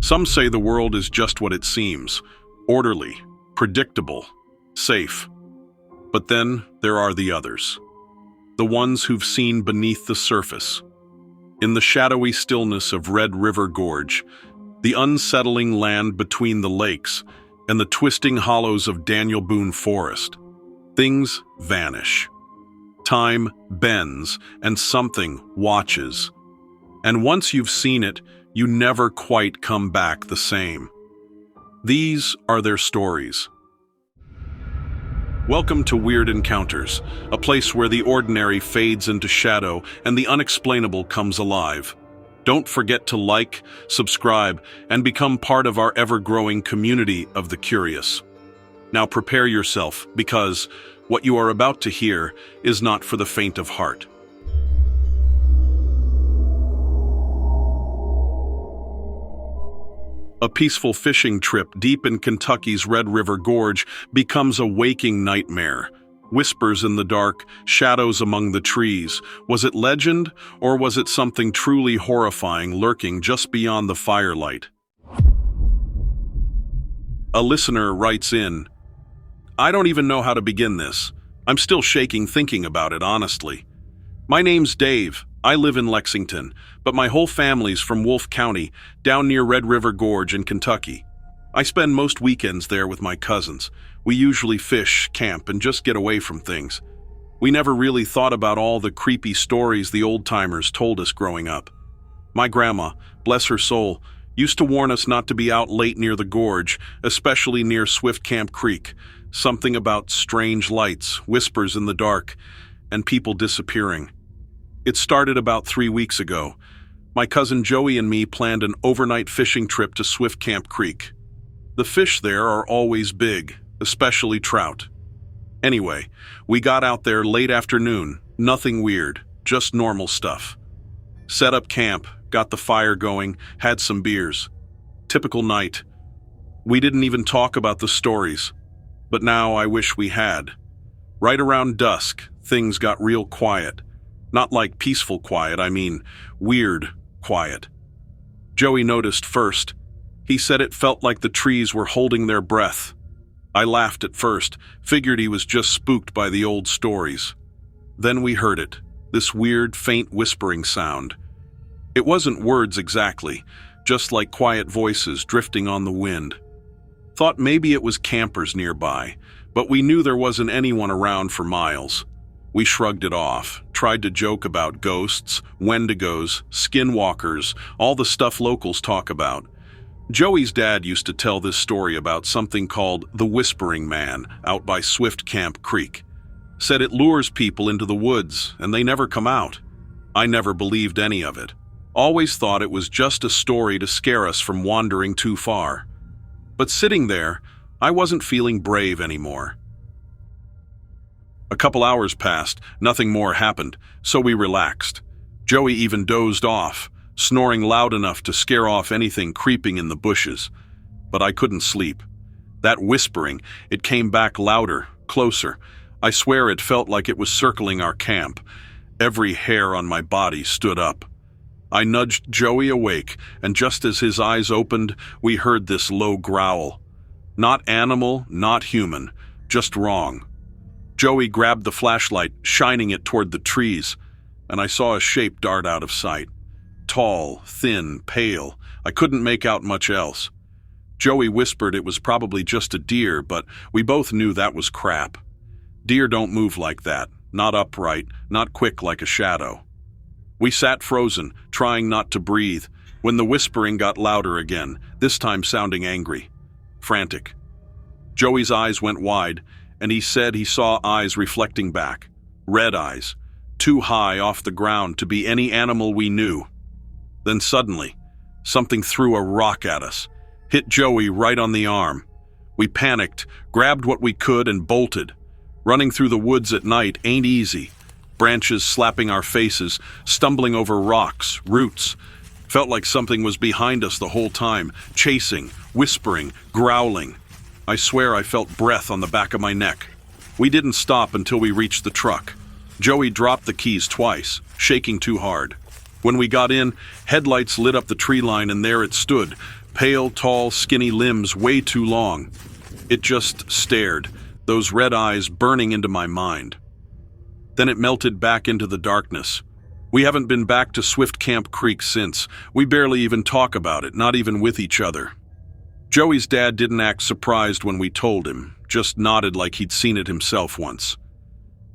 Some say the world is just what it seems, orderly, predictable, safe. But then there are the others, the ones who've seen beneath the surface. In the shadowy stillness of Red River Gorge, the unsettling land between the lakes, and the twisting hollows of Daniel Boone Forest, things vanish. Time bends, and something watches. And once you've seen it, you never quite come back the same. These are their stories. Welcome to Weird Encounters, a place where the ordinary fades into shadow and the unexplainable comes alive. Don't forget to like, subscribe, and become part of our ever-growing community of the curious. Now prepare yourself, because what you are about to hear is not for the faint of heart. A peaceful fishing trip deep in Kentucky's Red River Gorge becomes a waking nightmare. Whispers in the dark, shadows among the trees. Was it legend, or was it something truly horrifying lurking just beyond the firelight? A listener writes in, "I don't even know how to begin this. I'm still shaking thinking about it, honestly. My name's Dave. I live in Lexington, but my whole family's from Wolfe County, down near Red River Gorge in Kentucky. I spend most weekends there with my cousins. We usually fish, camp, and just get away from things. We never really thought about all the creepy stories the old-timers told us growing up. My grandma, bless her soul, used to warn us not to be out late near the gorge, especially near Swift Camp Creek. Something about strange lights, whispers in the dark, and people disappearing. It started about 3 weeks ago. My cousin Joey and me planned an overnight fishing trip to Swift Camp Creek. The fish there are always big, especially trout. Anyway, we got out there late afternoon, nothing weird, just normal stuff. Set up camp, got the fire going, had some beers. Typical night. We didn't even talk about the stories, but now I wish we had. Right around dusk, things got real quiet. Not like peaceful quiet, I mean weird quiet. Joey noticed first. He said it felt like the trees were holding their breath. I laughed at first, figured he was just spooked by the old stories. Then we heard it, this weird, faint whispering sound. It wasn't words exactly, just like quiet voices drifting on the wind. Thought maybe it was campers nearby, but we knew there wasn't anyone around for miles. We shrugged it off, tried to joke about ghosts, wendigos, skinwalkers, all the stuff locals talk about. Joey's dad used to tell this story about something called the Whispering Man out by Swift Camp Creek. Said it lures people into the woods and they never come out. I never believed any of it. Always thought it was just a story to scare us from wandering too far. But sitting there, I wasn't feeling brave anymore. A couple hours passed, nothing more happened, so we relaxed. Joey even dozed off, snoring loud enough to scare off anything creeping in the bushes. But I couldn't sleep. That whispering, it came back louder, closer. I swear it felt like it was circling our camp. Every hair on my body stood up. I nudged Joey awake, and just as his eyes opened, we heard this low growl. Not animal, not human, just wrong. Joey grabbed the flashlight, shining it toward the trees, and I saw a shape dart out of sight. Tall, thin, pale. I couldn't make out much else. Joey whispered it was probably just a deer, but we both knew that was crap. Deer don't move like that, not upright, not quick like a shadow. We sat frozen, trying not to breathe, when the whispering got louder again, this time sounding angry, frantic. Joey's eyes went wide, and he said he saw eyes reflecting back. Red eyes, too high off the ground to be any animal we knew. Then suddenly, something threw a rock at us, hit Joey right on the arm. We panicked, grabbed what we could, and bolted. Running through the woods at night ain't easy. Branches slapping our faces, stumbling over rocks, roots. Felt like something was behind us the whole time, chasing, whispering, growling. I swear I felt breath on the back of my neck. We didn't stop until we reached the truck. Joey dropped the keys twice, shaking too hard. When we got in, headlights lit up the tree line and there it stood, Pale, tall, skinny limbs way too long. It just stared, those red eyes burning into my mind. Then it melted back into the darkness. We haven't been back to Swift Camp Creek since. We barely even talk about it, not even with each other. Joey's dad didn't act surprised when we told him, just nodded like he'd seen it himself once.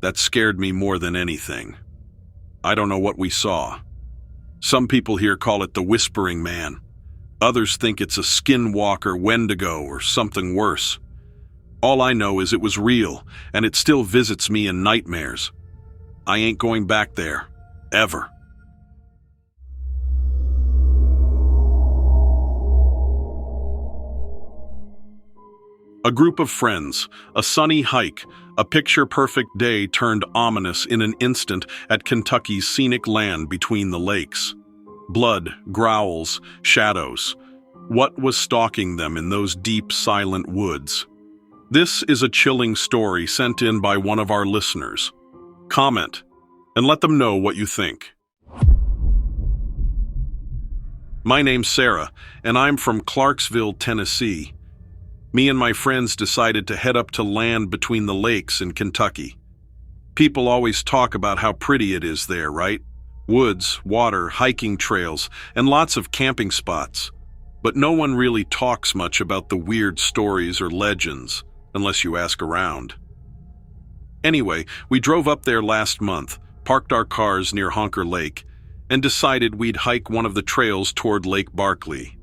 That scared me more than anything. I don't know what we saw. Some people here call it the Whispering Man. Others think it's a skinwalker Wendigo or something worse. All I know is it was real, and it still visits me in nightmares. I ain't going back there, ever. A group of friends, a sunny hike, a picture-perfect day turned ominous in an instant at Kentucky's scenic land between the lakes. Blood, growls, shadows. What was stalking them in those deep, silent woods? This is a chilling story sent in by one of our listeners. Comment, and let them know what you think. My name's Sarah, and I'm from Clarksville, Tennessee. Me and my friends decided to head up to land between the lakes in Kentucky. People always talk about how pretty it is there, right? Woods, water, hiking trails, and lots of camping spots. But no one really talks much about the weird stories or legends, unless you ask around. Anyway, we drove up there last month, parked our cars near Honker Lake, and decided we'd hike one of the trails toward Lake Barkley.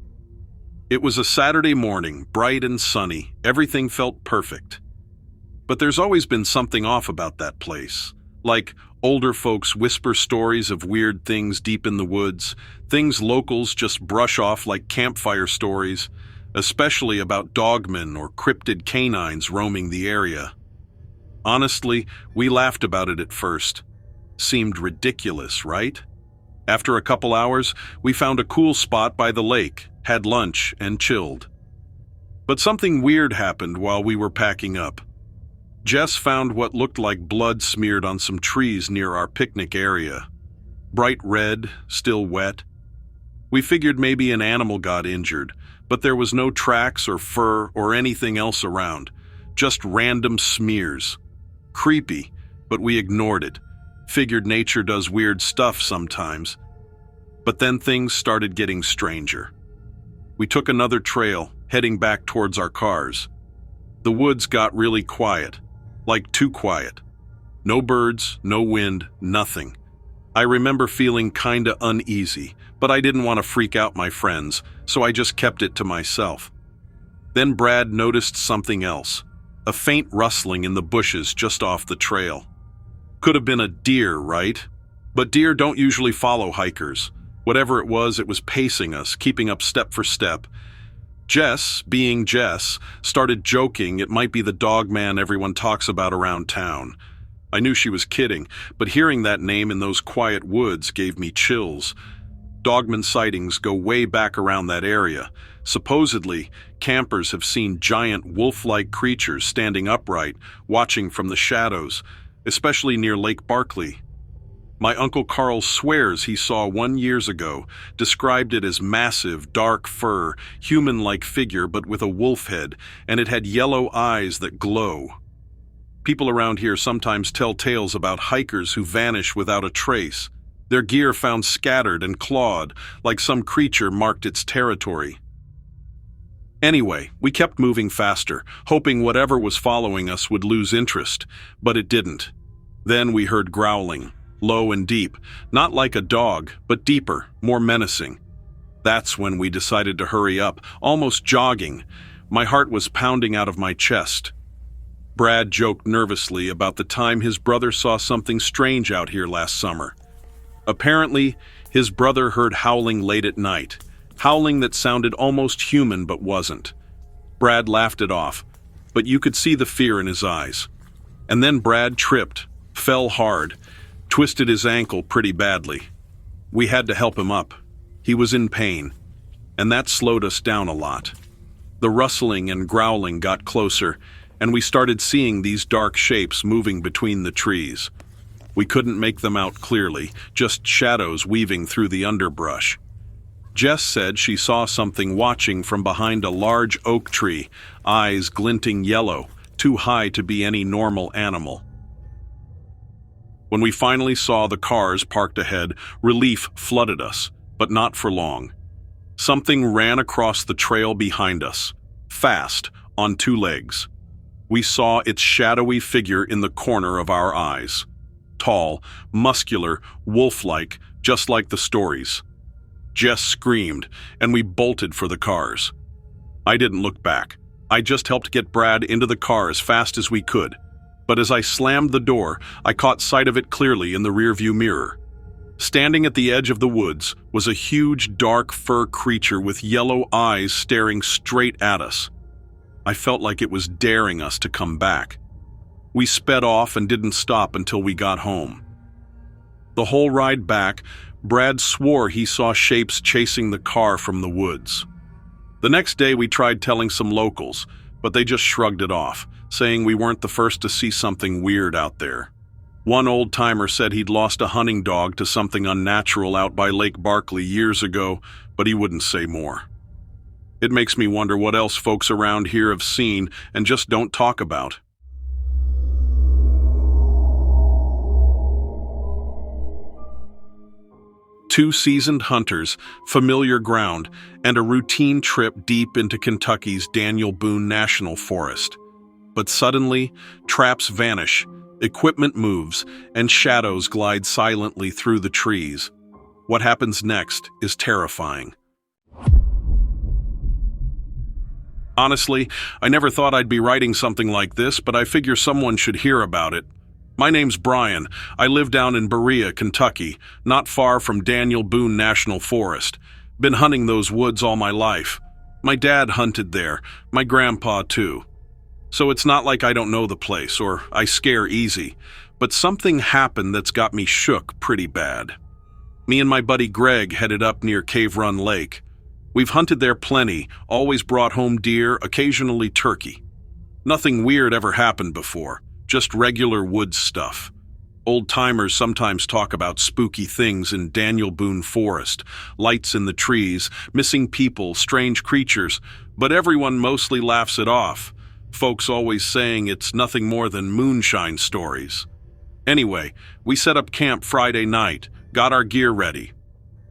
It was a Saturday morning, bright and sunny. Everything felt perfect. But there's always been something off about that place. Like older folks whisper stories of weird things deep in the woods, things locals just brush off like campfire stories, especially about dogmen or cryptid canines roaming the area. Honestly, we laughed about it at first. Seemed ridiculous, right? After a couple hours, we found a cool spot by the lake, had lunch, and chilled. But something weird happened while we were packing up. Jess found what looked like blood smeared on some trees near our picnic area. Bright red, still wet. We figured maybe an animal got injured, but there was no tracks or fur or anything else around. Just random smears. Creepy, but we ignored it. Figured nature does weird stuff sometimes. But then things started getting stranger. We took another trail, heading back towards our cars. The woods got really quiet, like too quiet. No birds, no wind, nothing. I remember feeling kinda uneasy, but I didn't want to freak out my friends, so I just kept it to myself. Then Brad noticed something else, a faint rustling in the bushes just off the trail. Could have been a deer, right? But deer don't usually follow hikers. Whatever it was pacing us, keeping up step for step. Jess, being Jess, started joking it might be the Dogman everyone talks about around town. I knew she was kidding, but hearing that name in those quiet woods gave me chills. Dogman sightings go way back around that area. Supposedly, campers have seen giant wolf-like creatures standing upright, watching from the shadows, especially near Lake Barkley. My Uncle Carl swears he saw one years ago, described it as massive, dark fur, human-like figure but with a wolf head, and it had yellow eyes that glow. People around here sometimes tell tales about hikers who vanish without a trace, their gear found scattered and clawed, like some creature marked its territory. Anyway, we kept moving faster, hoping whatever was following us would lose interest, but it didn't. Then we heard growling. Low and deep, not like a dog, but deeper, more menacing. That's when we decided to hurry up, almost jogging. My heart was pounding out of my chest. Brad joked nervously about the time his brother saw something strange out here last summer. Apparently, his brother heard howling late at night, howling that sounded almost human but wasn't. Brad laughed it off, but you could see the fear in his eyes. And then Brad tripped, fell hard, twisted his ankle pretty badly. We had to help him up. He was in pain, and that slowed us down a lot. The rustling and growling got closer, and we started seeing these dark shapes moving between the trees. We couldn't make them out clearly, just shadows weaving through the underbrush. Jess said she saw something watching from behind a large oak tree, eyes glinting yellow, too high to be any normal animal. When we finally saw the cars parked ahead, relief flooded us, but not for long. Something ran across the trail behind us, fast, on two legs. We saw its shadowy figure in the corner of our eyes. Tall, muscular, wolf-like, just like the stories. Jess screamed, and we bolted for the cars. I didn't look back. I just helped get Brad into the car as fast as we could. But as I slammed the door, I caught sight of it clearly in the rearview mirror. Standing at the edge of the woods was a huge, dark fur creature with yellow eyes staring straight at us. I felt like it was daring us to come back. We sped off and didn't stop until we got home. The whole ride back, Brad swore he saw shapes chasing the car from the woods. The next day we tried telling some locals, but they just shrugged it off, saying we weren't the first to see something weird out there. One old-timer said he'd lost a hunting dog to something unnatural out by Lake Barkley years ago, but he wouldn't say more. It makes me wonder what else folks around here have seen and just don't talk about. Two seasoned hunters, familiar ground, and a routine trip deep into Kentucky's Daniel Boone National Forest. But suddenly, traps vanish, equipment moves, and shadows glide silently through the trees. What happens next is terrifying. Honestly, I never thought I'd be writing something like this, but I figure someone should hear about it. My name's Brian. I live down in Berea, Kentucky, not far from Daniel Boone National Forest. Been hunting those woods all my life. My dad hunted there, my grandpa too. So it's not like I don't know the place or I scare easy, but something happened that's got me shook pretty bad. Me and my buddy Greg headed up near Cave Run Lake. We've hunted there plenty, always brought home deer, occasionally turkey. Nothing weird ever happened before. Just regular woods stuff. Old-timers sometimes talk about spooky things in Daniel Boone Forest, lights in the trees, missing people, strange creatures, but everyone mostly laughs it off. Folks always saying it's nothing more than moonshine stories. Anyway, we set up camp Friday night, got our gear ready.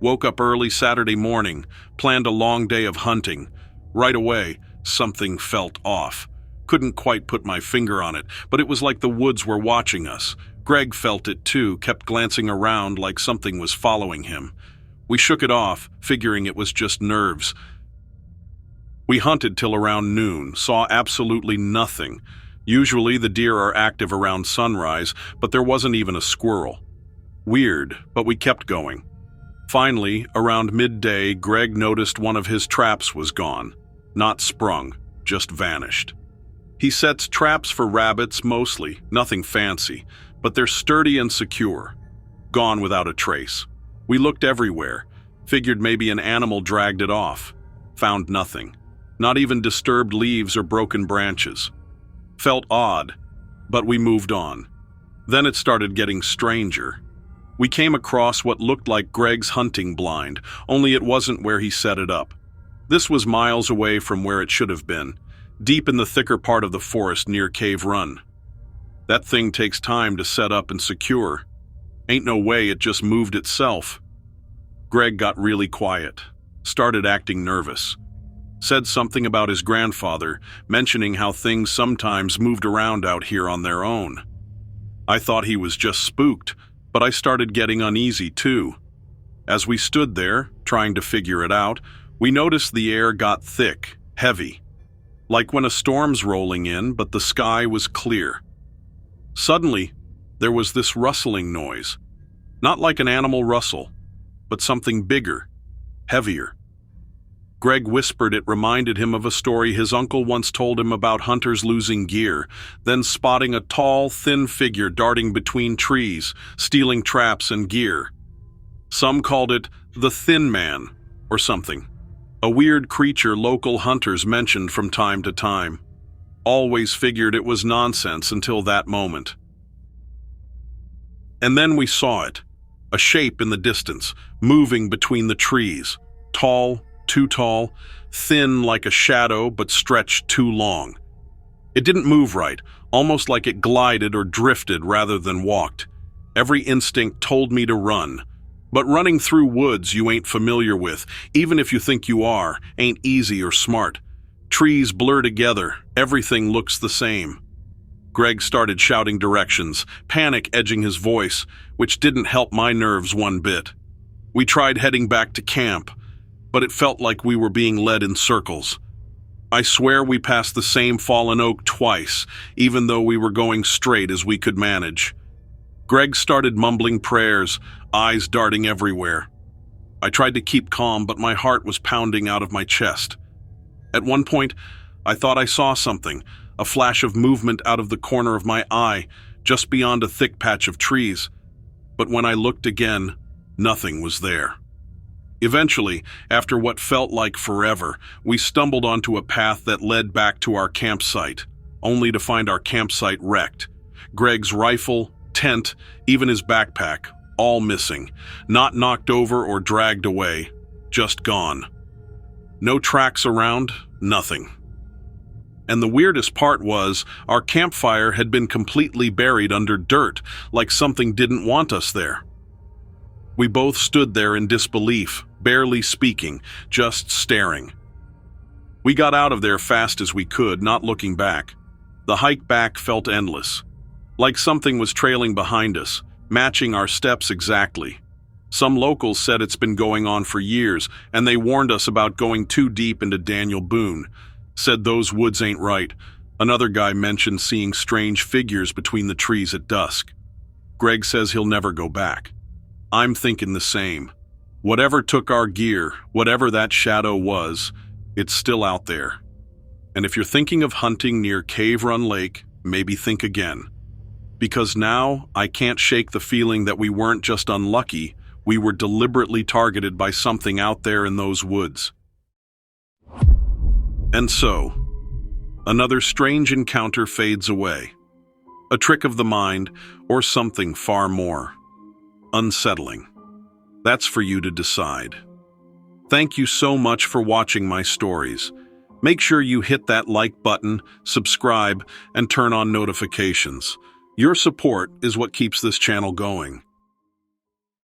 Woke up early Saturday morning, planned a long day of hunting. Right away, something felt off. Couldn't quite put my finger on it, but it was like the woods were watching us. Greg felt it too, kept glancing around like something was following him. We shook it off, figuring it was just nerves. We hunted till around noon, saw absolutely nothing. Usually the deer are active around sunrise, but there wasn't even a squirrel. Weird, but we kept going. Finally, around midday, Greg noticed one of his traps was gone. Not sprung, just vanished. He sets traps for rabbits mostly, nothing fancy, but they're sturdy and secure. Gone without a trace. We looked everywhere, figured maybe an animal dragged it off. Found nothing. Not even disturbed leaves or broken branches. Felt odd, but we moved on. Then it started getting stranger. We came across what looked like Greg's hunting blind, only it wasn't where he set it up. This was miles away from where it should have been, deep in the thicker part of the forest near Cave Run. That thing takes time to set up and secure. Ain't no way it just moved itself. Greg got really quiet, started acting nervous. Said something about his grandfather, mentioning how things sometimes moved around out here on their own. I thought he was just spooked, but I started getting uneasy too. As we stood there, trying to figure it out, we noticed the air got thick, heavy. Like when a storm's rolling in, but the sky was clear. Suddenly, there was this rustling noise. Not like an animal rustle, but something bigger, heavier. Greg whispered it reminded him of a story his uncle once told him about hunters losing gear, then spotting a tall, thin figure darting between trees, stealing traps and gear. Some called it the Thin Man, or something. A weird creature local hunters mentioned from time to time. Always figured it was nonsense until that moment. And then we saw it, a shape in the distance, moving between the trees. Tall, too tall, thin like a shadow but stretched too long. It didn't move right, almost like it glided or drifted rather than walked. Every instinct told me to run. But running through woods you ain't familiar with, even if you think you are, ain't easy or smart. Trees blur together, everything looks the same. Greg started shouting directions, panic edging his voice, which didn't help my nerves one bit. We tried heading back to camp, but it felt like we were being led in circles. I swear we passed the same fallen oak twice, even though we were going straight as we could manage. Greg started mumbling prayers, eyes darting everywhere. I tried to keep calm, but my heart was pounding out of my chest. At one point, I thought I saw something, a flash of movement out of the corner of my eye, just beyond a thick patch of trees. But when I looked again, nothing was there. Eventually, after what felt like forever, we stumbled onto a path that led back to our campsite, only to find our campsite wrecked. Greg's rifle, tent, even his backpack, all missing, not knocked over or dragged away, just gone. No tracks around, nothing. And the weirdest part was, our campfire had been completely buried under dirt, like something didn't want us there. We both stood there in disbelief, barely speaking, just staring. We got out of there fast as we could, not looking back. The hike back felt endless, like something was trailing behind us, matching our steps exactly. Some locals said it's been going on for years, and they warned us about going too deep into Daniel Boone, said those woods ain't right. Another guy mentioned seeing strange figures between the trees at dusk. Greg says he'll never go back. I'm thinking the same. Whatever took our gear, whatever that shadow was, it's still out there. And if you're thinking of hunting near Cave Run Lake, maybe think again. Because now I can't shake the feeling that we weren't just unlucky, we were deliberately targeted by something out there in those woods. And so, another strange encounter fades away. A trick of the mind, or something far more unsettling. That's for you to decide. Thank you so much for watching my stories. Make sure you hit that like button, subscribe, and turn on notifications. Your support is what keeps this channel going.